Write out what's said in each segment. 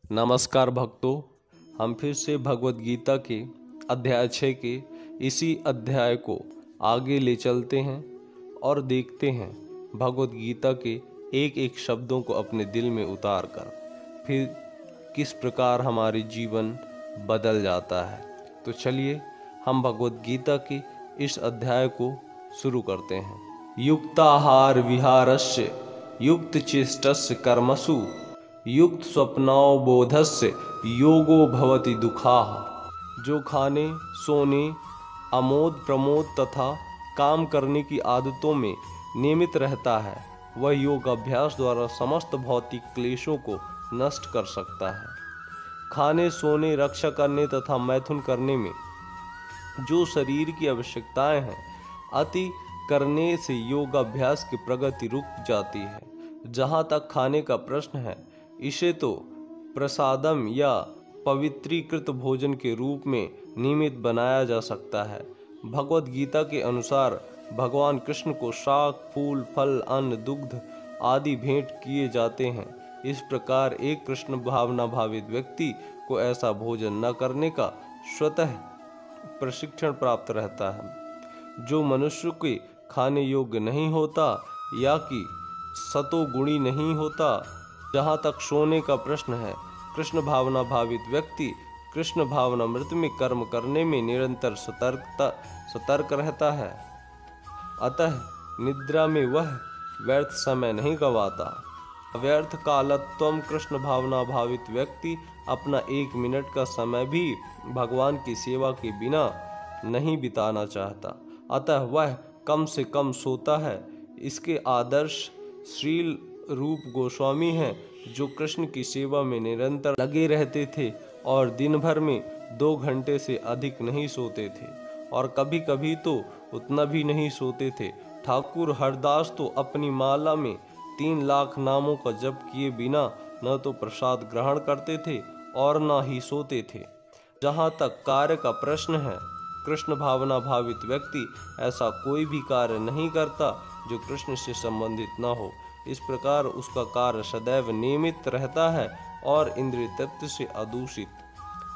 नमस्कार भक्तों, हम फिर से भगवत गीता के अध्याय 6 के इसी अध्याय को आगे ले चलते हैं और देखते हैं भगवत गीता के एक एक शब्दों को अपने दिल में उतार कर फिर किस प्रकार हमारे जीवन बदल जाता है। तो चलिए हम भगवत गीता के इस अध्याय को शुरू करते हैं। युक्ताहार विहारस्य युक्त चेष्टस्य कर्मसु युक्त स्वप्नावबोधस्य योगो भवति दुःखाः। जो खाने सोने आमोद प्रमोद तथा काम करने की आदतों में नियमित रहता है वह योग अभ्यास द्वारा समस्त भौतिक क्लेशों को नष्ट कर सकता है। खाने सोने रक्षा करने तथा मैथुन करने में जो शरीर की आवश्यकताएं हैं अति करने से योग अभ्यास की प्रगति रुक जाती है। जहाँ तक खाने का प्रश्न है, इसे तो प्रसादम या पवित्रीकृत भोजन के रूप में नियमित बनाया जा सकता है। भगवत गीता के अनुसार भगवान कृष्ण को शाक फूल फल अन्न दुग्ध आदि भेंट किए जाते हैं। इस प्रकार एक कृष्ण भावना भावित व्यक्ति को ऐसा भोजन न करने का स्वतः प्रशिक्षण प्राप्त रहता है जो मनुष्य के खाने योग्य नहीं होता या कि सतोगुणी नहीं होता। जहाँ तक सोने का प्रश्न है, कृष्ण भावना भावित व्यक्ति कृष्ण भावनामृत में कर्म करने में निरंतर सतर्क रहता है, अतः निद्रा में वह व्यर्थ समय नहीं गंवाता। व्यर्थ कालत्वम कृष्ण भावना भावित व्यक्ति अपना 1 मिनट का समय भी भगवान की सेवा के बिना नहीं बिताना चाहता, अतः वह कम से कम सोता है। इसके आदर्श श्रील रूप गोस्वामी हैं जो कृष्ण की सेवा में निरंतर लगे रहते थे और दिन भर में 2 घंटे से अधिक नहीं सोते थे और कभी कभी तो उतना भी नहीं सोते थे। ठाकुर हरदास तो अपनी माला में 3 लाख नामों का जप किए बिना न तो प्रसाद ग्रहण करते थे और न ही सोते थे। जहाँ तक कार्य का प्रश्न है, कृष्ण भावना भावित व्यक्ति ऐसा कोई भी कार्य नहीं करता जो कृष्ण से संबंधित न हो। इस प्रकार उसका कार्य सदैव नियमित रहता है और इंद्रिय तृप्ति से अदूषित।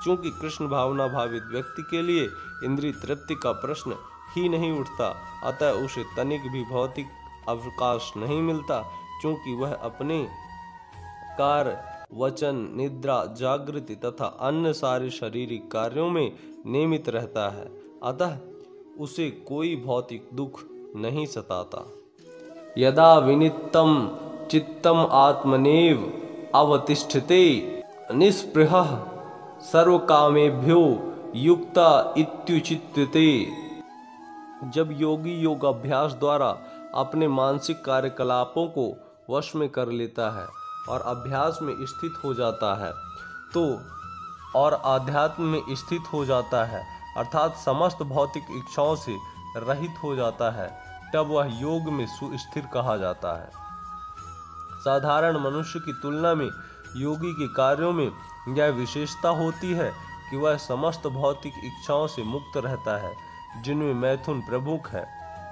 चूंकि कृष्ण भावना भावित व्यक्ति के लिए इंद्रिय तृप्ति का प्रश्न ही नहीं उठता, अतः उसे तनिक भी भौतिक अवकाश नहीं मिलता, क्योंकि वह अपने कार्य वचन निद्रा जागृति तथा अन्य सारे शारीरिक कार्यों में नियमित रहता है, अतः उसे कोई भौतिक दुख नहीं सताता। यदा विनित्तम चित्तम आत्मनेव अवतिष्ठते निस्पृहः सर्वकामेभ्यो युक्ता इत्युचित्यते। जब योगी योग अभ्यास द्वारा अपने मानसिक कार्यकलापों को वश में कर लेता है और अभ्यास में स्थित हो जाता है तो और आध्यात्म में स्थित हो जाता है, अर्थात समस्त भौतिक इच्छाओं से रहित हो जाता है, तब वह योग में सुस्थिर कहा जाता है। साधारण मनुष्य की तुलना में योगी के कार्यों में यह विशेषता होती है कि वह समस्त भौतिक इच्छाओं से मुक्त रहता है जिनमें मैथुन प्रमुख है।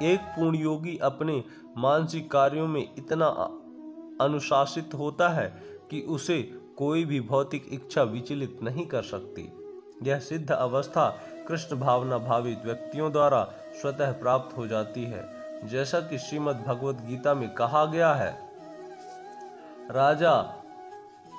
एक पूर्ण योगी अपने मानसिक कार्यों में इतना अनुशासित होता है कि उसे कोई भी भौतिक इच्छा विचलित नहीं कर सकती। यह सिद्ध अवस्था कृष्ण भावना भावित व्यक्तियों द्वारा स्वतः प्राप्त हो जाती है। जैसा कि श्रीमद् भगवत गीता में कहा गया है, राजा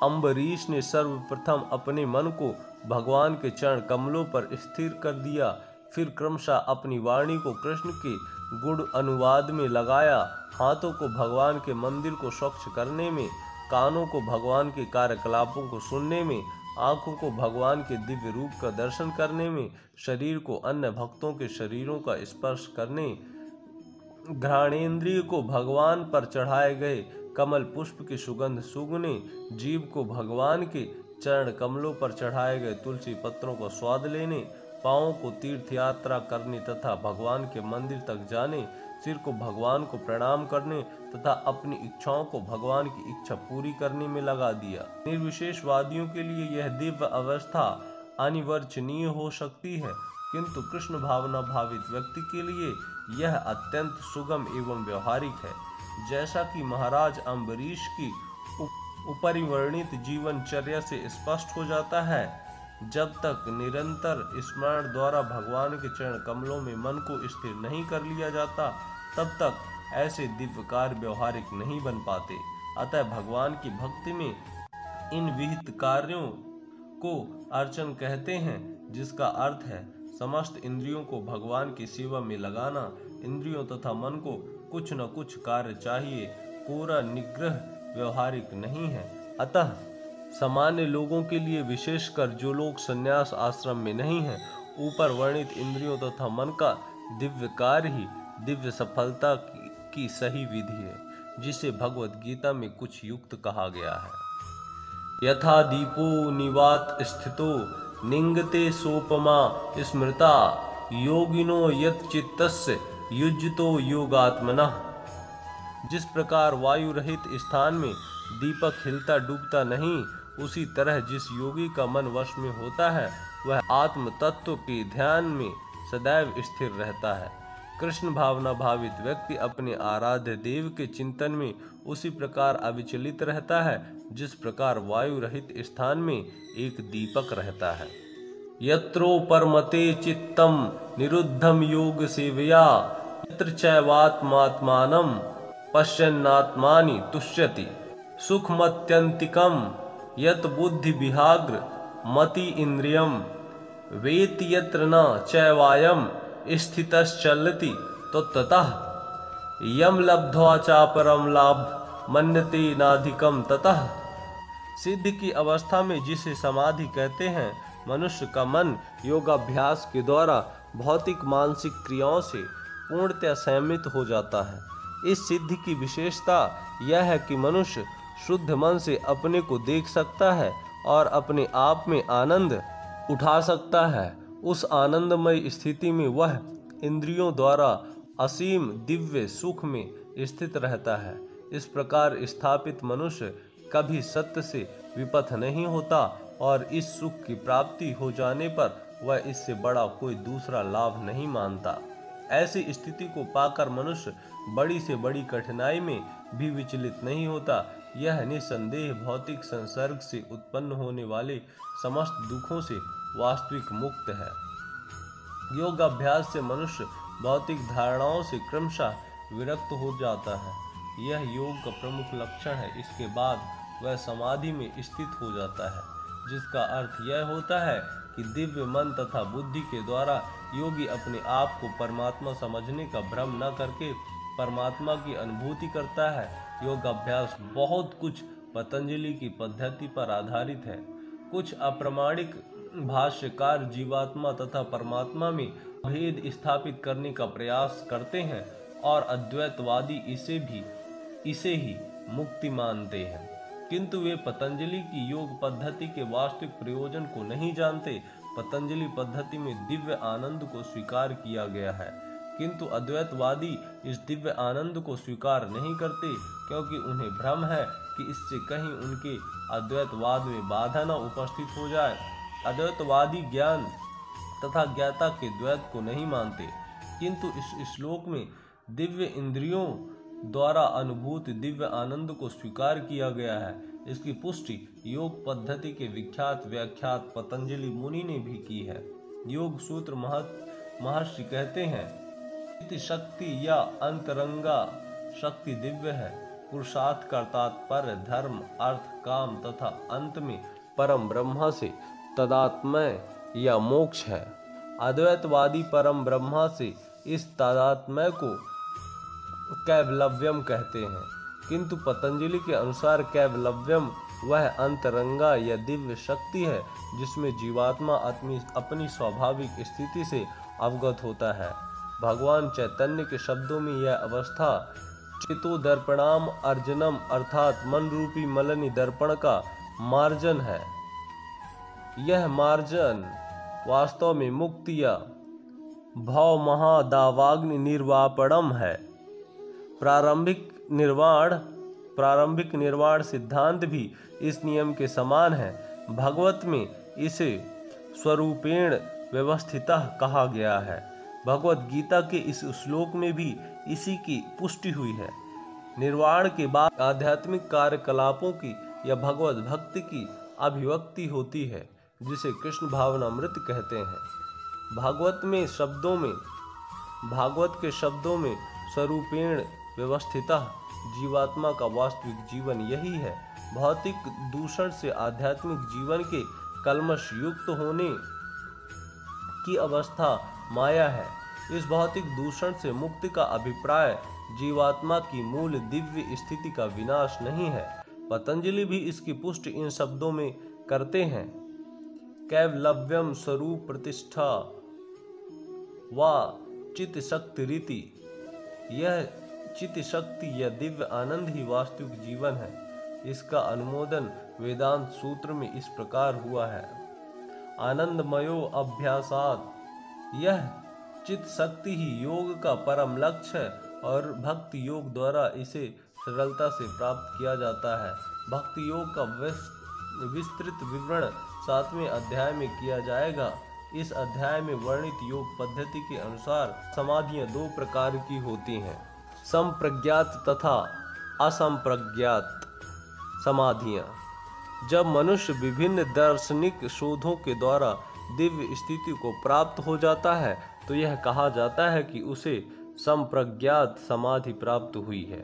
अम्बरीश ने सर्वप्रथम अपने मन को भगवान के चरण कमलों पर स्थिर कर दिया, फिर क्रमशः अपनी वाणी को कृष्ण के गुण अनुवाद में लगाया, हाथों को भगवान के मंदिर को स्वच्छ करने में, कानों को भगवान के कार्यकलापों को सुनने में, आंखों को भगवान के दिव्य रूप का दर्शन करने में, शरीर को अन्य भक्तों के शरीरों का स्पर्श करने, घ्राणेन्द्रिय को भगवान पर चढ़ाए गए कमल पुष्प की सुगंध सूंघने, जीभ को भगवान के चरण कमलों पर चढ़ाए गए तुलसी पत्रों का स्वाद लेने, पांवों को तीर्थ यात्रा करने तथा भगवान के मंदिर तक जाने, सिर को भगवान को प्रणाम करने तथा अपनी इच्छाओं को भगवान की इच्छा पूरी करने में लगा दिया। निर्विशेषवादियों के लिए यह दिव्य अवस्था अनिवर्चनीय हो सकती है, किंतु कृष्ण भावना भावित व्यक्ति के लिए यह अत्यंत सुगम एवं व्यवहारिक है। जैसा कि महाराज अम्बरीश की ऊपरी वर्णित जीवनचर्या से स्पष्ट हो जाता है। जब तक निरंतर स्मरण द्वारा भगवान के चरण कमलों में मन को स्थिर नहीं कर लिया जाता, तब तक ऐसे दिव्य कार्य व्यवहारिक नहीं बन पाते। अतः भगवान की भक्ति में इन विहित कार्यों को अर्चन कहते हैं, जिसका अर्थ है समस्त इंद्रियों को भगवान की सेवा में लगाना। इंद्रियों तथा मन को कुछ न कुछ कार्य चाहिए, पूरा निग्रह व्यवहारिक नहीं है। अतः सामान्य लोगों के लिए, विशेषकर जो लोग संन्यास आश्रम में नहीं हैं, ऊपर वर्णित इंद्रियों तथा मन का दिव्य कार्य ही दिव्य सफलता की सही विधि है, जिसे भगवद गीता में कुछ युक्त कहा गया है। यथा दीपो निवात स्थितो निंगते सोपमा स्मृता योगिनो यत चित्तस्य युज्यतो योगात्मनः। जिस प्रकार वायु रहित स्थान में दीपक हिलता डूबता नहीं, उसी तरह जिस योगी का मन वश में होता है, वह आत्म तत्व के ध्यान में सदैव स्थिर रहता है। कृष्ण भावना भावित व्यक्ति अपने आराध्य देव के चिंतन में उसी प्रकार अविचलित रहता है, जिस प्रकार वायु रहित स्थान में एक दीपक रहता है। यत्रो परमते चित्तम निरुद्धम योग सेवया यत्र चैवात्मात्मानं पश्यन्नात्मानि तुष्यति सुखमत्यंतिकम यत बुद्धि विहाग्र मति इंद्रियम वेति यत्र न चैवायम स्थितश्चलति ततः यम लब्ध्वा चापरम लाभ मन्यते नाधिकम ततः। सिद्ध की अवस्था में जिसे समाधि कहते हैं, मनुष्य का मन योगाभ्यास के द्वारा भौतिक मानसिक क्रियाओं से पूर्णतः संयमित हो जाता है। इस सिद्धि की विशेषता यह है कि मनुष्य शुद्ध मन से अपने को देख सकता है और अपने आप में आनंद उठा सकता है। उस आनंदमय स्थिति में वह इंद्रियों द्वारा असीम दिव्य सुख में स्थित रहता है। इस प्रकार स्थापित मनुष्य कभी सत्य से विपथ नहीं होता और इस सुख की प्राप्ति हो जाने पर वह इससे बड़ा कोई दूसरा लाभ नहीं मानता। ऐसी स्थिति को पाकर मनुष्य बड़ी से बड़ी कठिनाई में भी विचलित नहीं होता। यह निसंदेह भौतिक संसर्ग से उत्पन्न होने वाले समस्त दुखों से वास्तविक मुक्त है। योग अभ्यास से मनुष्य भौतिक धारणाओं से क्रमशः विरक्त हो जाता है। यह योग का प्रमुख लक्षण है। इसके बाद वह समाधि में स्थित हो जाता है, जिसका अर्थ यह होता है कि दिव्य मन तथा बुद्धि के द्वारा योगी अपने आप को परमात्मा समझने का भ्रम न करके परमात्मा की अनुभूति करता है। योग अभ्यास बहुत कुछ पतंजलि की पद्धति पर आधारित है। कुछ अप्रामाणिक भाष्यकार जीवात्मा तथा परमात्मा में भेद स्थापित करने का प्रयास करते हैं और अद्वैतवादी इसे ही मुक्ति मानते हैं, किंतु वे पतंजलि की योग पद्धति के वास्तविक प्रयोजन को नहीं जानते। पतंजलि पद्धति में दिव्य आनंद को स्वीकार किया गया है, किंतु अद्वैतवादी इस दिव्य आनंद को स्वीकार नहीं करते, क्योंकि उन्हें भ्रम है कि इससे कहीं उनके अद्वैतवाद में बाधा न उपस्थित हो जाए। अद्वैतवादी ज्ञान तथा ज्ञाता के द्वैत को नहीं मानते, किंतु इस श्लोक में दिव्य इंद्रियों द्वारा अनुभूत दिव्य आनंद को स्वीकार किया गया है। इसकी पुष्टि योग पद्धति के विख्यात व्याख्यात पतंजलि मुनि ने भी की है। योग सूत्र महर्षि कहते हैं, इति शक्ति या अंतरंगा शक्ति दिव्य है। पुरुषार्थ का तात्पर्य धर्म अर्थ काम तथा अंत में परम ब्रह्मा से तादात्म्य या मोक्ष है। अद्वैतवादी परम ब्रह्मा से इस तादात्म्य को कैवलव्यम कहते हैं, किंतु पतंजलि के अनुसार कैवलव्यम वह अंतरंगा या दिव्य शक्ति है जिसमें जीवात्मा अपनी स्वाभाविक स्थिति से अवगत होता है। भगवान चैतन्य के शब्दों में यह अवस्था चेतो दर्पणाम अर्जनम अर्थात मन रूपी मलनि दर्पण का मार्जन है। यह मार्जन वास्तव में मुक्ति या भाव महादावाग्नि निर्वापणम है। प्रारंभिक निर्वाण सिद्धांत भी इस नियम के समान है। भगवत में इसे स्वरूपेण व्यवस्थितः कहा गया है। भगवत गीता के इस श्लोक में भी इसी की पुष्टि हुई है। निर्वाण के बाद आध्यात्मिक कार्यकलापों की या भगवत भक्ति की अभिव्यक्ति होती है, जिसे कृष्ण भावनामृत कहते हैं। भागवत के शब्दों में स्वरूपेण व्यवस्थितः जीवात्मा का वास्तविक जीवन यही है। भौतिक दूषण से आध्यात्मिक जीवन के कल्मश युक्त होने की अवस्था माया है। इस भौतिक दूषण से मुक्ति का अभिप्राय जीवात्मा की मूल दिव्य स्थिति का विनाश नहीं है। पतंजलि भी इसकी पुष्टि इन शब्दों में करते हैं, कैवलव्यम स्वरूप प्रतिष्ठा व चित्त शक्ति रीति। यह चित्त शक्ति या दिव्य आनंद ही वास्तविक जीवन है। इसका अनुमोदन वेदांत सूत्र में इस प्रकार हुआ है, आनंदमयो अभ्यासात। यह चित्त शक्ति ही योग का परम लक्ष्य है और भक्ति योग द्वारा इसे सरलता से प्राप्त किया जाता है। भक्ति योग का विस्तृत विवरण 7वें अध्याय में किया जाएगा। इस अध्याय में वर्णित योग पद्धति के अनुसार समाधियां 2 प्रकार की होती हैं, संप्रज्ञात तथा असंप्रज्ञात समाधियां। जब मनुष्य विभिन्न दार्शनिक शोधों के द्वारा दिव्य स्थिति को प्राप्त हो जाता है तो यह कहा जाता है कि उसे संप्रज्ञात समाधि प्राप्त हुई है।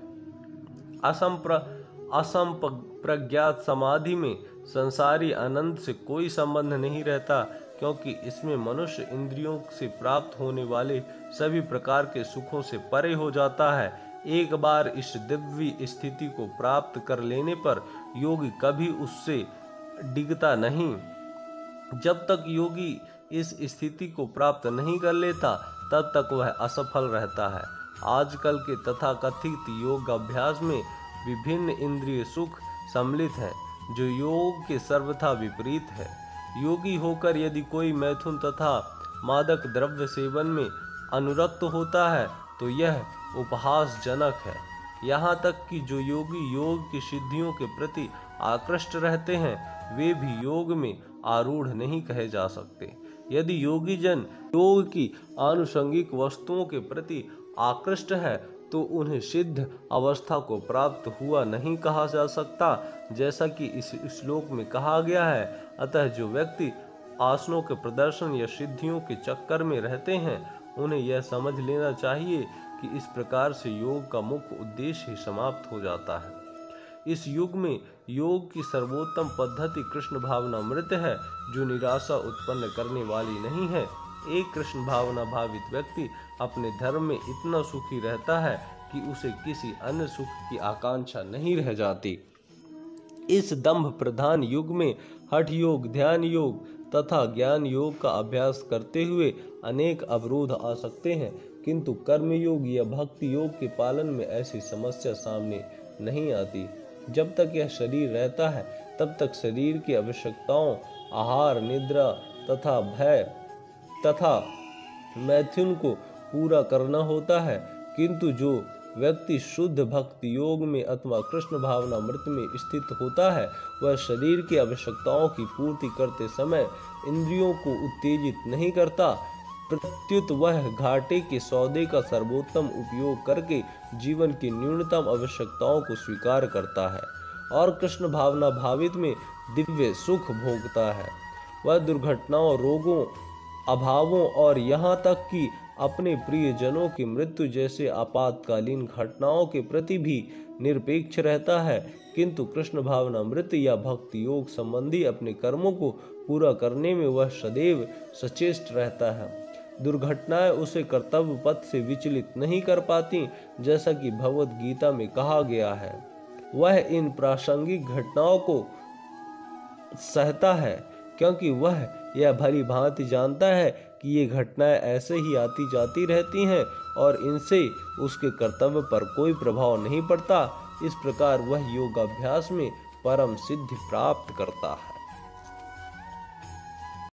असंप्रज्ञात समाधि में संसारी आनंद से कोई संबंध नहीं रहता, क्योंकि इसमें मनुष्य इंद्रियों से प्राप्त होने वाले सभी प्रकार के सुखों से परे हो जाता है। एक बार इस दिव्य स्थिति को प्राप्त कर लेने पर योगी कभी उससे डिगता नहीं। जब तक योगी इस स्थिति को प्राप्त नहीं कर लेता तब तक वह असफल रहता है। आजकल के तथाकथित योग अभ्यास में विभिन्न इंद्रिय सुख सम्मिलित हैं, जो योग के सर्वथा विपरीत है। योगी होकर यदि कोई मैथुन तथा मादक द्रव्य सेवन में अनुरक्त होता है तो यह उपहासजनक है। यहाँ तक कि जो योगी योग की सिद्धियों के प्रति आकृष्ट रहते हैं वे भी योग में आरूढ़ नहीं कहे जा सकते। यदि योगी जन योग की आनुषंगिक वस्तुओं के प्रति आकृष्ट है तो उन्हें सिद्ध अवस्था को प्राप्त हुआ नहीं कहा जा सकता, जैसा कि इस श्लोक में कहा गया है। अतः जो व्यक्ति आसनों के प्रदर्शन या सिद्धियों के चक्कर में रहते हैं उन्हें यह समझ लेना चाहिए कि इस प्रकार से योग का मुख्य उद्देश्य ही समाप्त हो जाता है। इस युग में योग की सर्वोत्तम पद्धति कृष्ण भावनामृत है, जो निराशा उत्पन्न करने वाली नहीं है। एक कृष्ण भावना भावित व्यक्ति अपने धर्म में इतना सुखी रहता है कि उसे किसी अन्य सुख की आकांक्षा नहीं रह जाती। इस दंभ प्रधान युग में हठ योग, ध्यान योग तथा ज्ञान योग का अभ्यास करते हुए अनेक अवरोध आ सकते हैं, किंतु कर्म योग या भक्ति योग के पालन में ऐसी समस्या सामने नहीं आती। जब तक यह शरीर रहता है तब तक शरीर की आवश्यकताओं, आहार, निद्रा तथा भय तथा मैथुन को पूरा करना होता है, किंतु जो व्यक्ति शुद्ध भक्ति योग में अथवा कृष्ण भावनामृत में स्थित होता है वह शरीर की आवश्यकताओं की पूर्ति करते समय इंद्रियों को उत्तेजित नहीं करता, प्रत्युत वह घाटे के सौदे का सर्वोत्तम उपयोग करके जीवन की न्यूनतम आवश्यकताओं को स्वीकार करता है और कृष्ण भावना भावित में दिव्य सुख भोगता है। वह दुर्घटनाओं, रोगों, अभावों और यहाँ तक कि अपने प्रियजनों की मृत्यु जैसे आपातकालीन घटनाओं के प्रति भी निरपेक्ष रहता है, किंतु कृष्ण भावनामृत या भक्ति योग संबंधी अपने कर्मों को पूरा करने में वह सदैव सचेष्ट रहता है। दुर्घटनाएं उसे कर्तव्य पथ से विचलित नहीं कर पाती, जैसा कि भगवद गीता में कहा गया है। वह इन प्रासंगिक घटनाओं को सहता है क्योंकि वह यह भली भांति जानता है कि ये घटनाएं ऐसे ही आती जाती रहती हैं और इनसे उसके कर्तव्य पर कोई प्रभाव नहीं पड़ता। इस प्रकार वह योगाभ्यास में परम सिद्धि प्राप्त करता है।